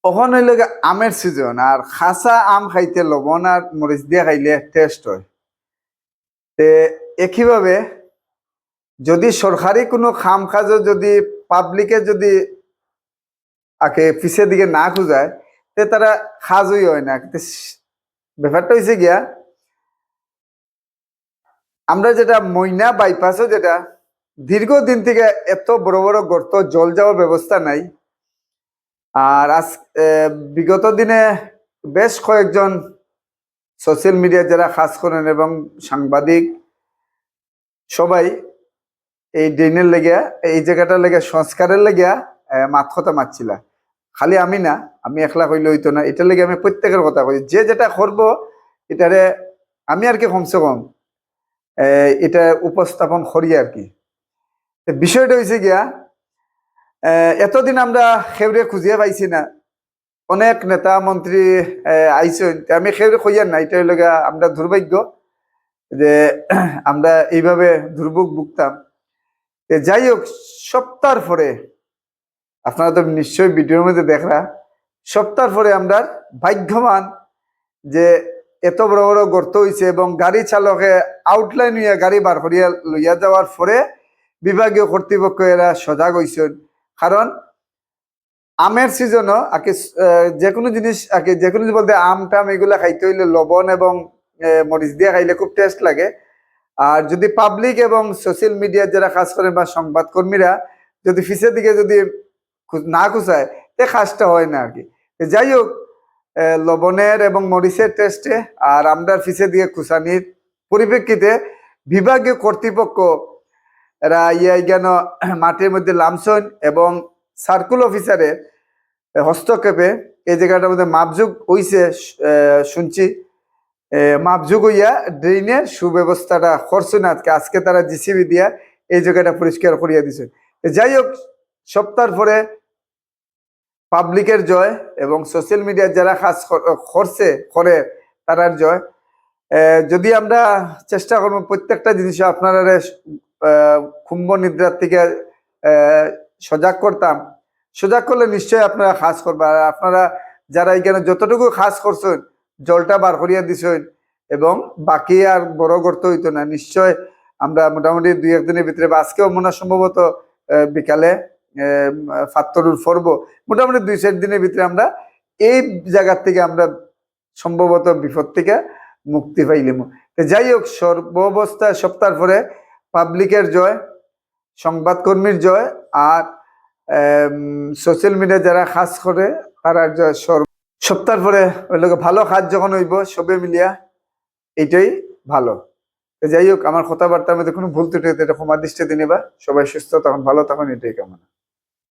ওখানে হইলে আমের সিজন, আর খাসা আম খাইতে লবণ আর মরিচ দিয়ে খাইলে টেস্ট হয়। তে একইভাবে যদি সরকারি কোনো খাম কাজও যদি পাবলিকে যদি আগে পিছের দিকে না খুঁজায়, তে তারা কাজই হয় না। ব্যাপারটা হয়েছে গিয়া, আমরা যেটা ময়না বাইপাসও যেটা দীর্ঘদিন থেকে এত বড় বড় গর্ত, জল যাওয়ার ব্যবস্থা নাই। আর আজ বিগত দিনে বেশ কয়েকজন সোশ্যাল মিডিয়া যারা কাজ করেন এবং সাংবাদিক সবাই এই ড্রেনের লেগে, এই জায়গাটার লেগে, সংস্কারের লেগে মাত কথা মারছিল। খালি আমি না, আমি একলা কইলে হইতো না, এটার লেগে আমি প্রত্যেকের কথা কই, যে যেটা করবো এটারে আমি আর কি কমসে কম এটা উপস্থাপন করি আর কি। বিষয়টা হয়েছে গিয়া, এতদিন আমরা খেউরে খুঁজিয়ে পাইছি না, অনেক নেতা মন্ত্রী আইসেন, আমি খেউরে খুঁজিয়ার না, এটা হইল আমরা দুর্ভাগ্য যে আমরা এইভাবে দুর্ভোগ ভুগতাম। যাই হোক, সপ্তাহ পরে আপনারা তো নিশ্চয়ই ভিডিওর মধ্যে দেখরা, সপ্তাহ পরে আমরা ভাগ্যবান যে এত বড় বড় গর্ত হয়েছে এবং গাড়ি চালকে আউটলাইন হইয়া গাড়ি বার করিয়া লইয়া যাওয়ার পরে বিভাগীয় কর্তৃপক্ষ এরা সজাগ হয়েছেন। কারণ আমের সিজনও আগে যে কোনো জিনিস আগে যে কোনো বলতে আম টাম এগুলা খাইতে হইলে লবণ এবং মরিচ দিয়ে খাইলে খুব টেস্ট লাগে। আর যদি পাবলিক এবং সোশ্যাল মিডিয়া যারা কাজ করেন বা সংবাদ কর্মীরা যদি পিছের দিকে যদি না খুঁচায়, তে কাজটা হয় না আর কি। যাই হোক, লবণের এবং মরিচের টেস্টে আর আমরা পিছের দিকে খুঁচানির পরিপ্রেক্ষিতে বিভাগীয় কর্তৃপক্ষ এরা কেন মাটির মধ্যে লামসন এবং সার্কুল অফিসারের হস্তক্ষেপে এই জায়গাটার মধ্যে মাপযোগ হইছে শুনছি। মাপযোগ হইয়া ড্রেনের সুব্যবস্থাটা করছে না, আজকে তারা জিসিবি দিয়া এই জায়গাটা পরিষ্কার করিয়া দিছে। যাই হোক, সপ্তাহ পরে পাবলিকের জয় এবং সোশ্যাল মিডিয়ার যারা কাজ করছে করে তারার জয়। যদি আমরা চেষ্টা করবো প্রত্যেকটা জিনিস আপনারা কুম্ভ নিদ্রার থেকে সজাগ করতাম, সজাগ করলে নিশ্চয়ই আপনারা কাজ করবেন। আর আপনারা যারা এখানে যতটুকু কাজ করছেন, জলটা বার করিয়া দিছেন এবং বাকি আর বড় গর্ত হইতো না, নিশ্চয় আমরা মোটামুটি 2-1 দিনের ভিতরে, আজকেও মনে সম্ভবত বিকালে ফাত্তরুর পর্ব, মোটামুটি 2-4 দিনের ভিতরে আমরা এই জায়গার থেকে আমরা সম্ভবত বিপদ থেকে মুক্তি পাইলাম। যাই হোক, সর্বাবস্থায় সপ্তাহ পরে পাবলিকের জয়, সংবাদকর্মীর জয়, আর সোশ্যাল মিডিয়া যারা কাজ করে তারার জয়। সপ্তাহ পরে ওই লোক ভালো কাজ যখন হইব সবে মিলিয়া, এইটাই ভালো। যাই হোক, আমার কথাবার্তার মধ্যে কোনো ভুল ত্রুটি এটা ক্ষমা দৃষ্টিতে নিবা। সবাই সুস্থ তখন, ভালো তখন, এটাই কামনা।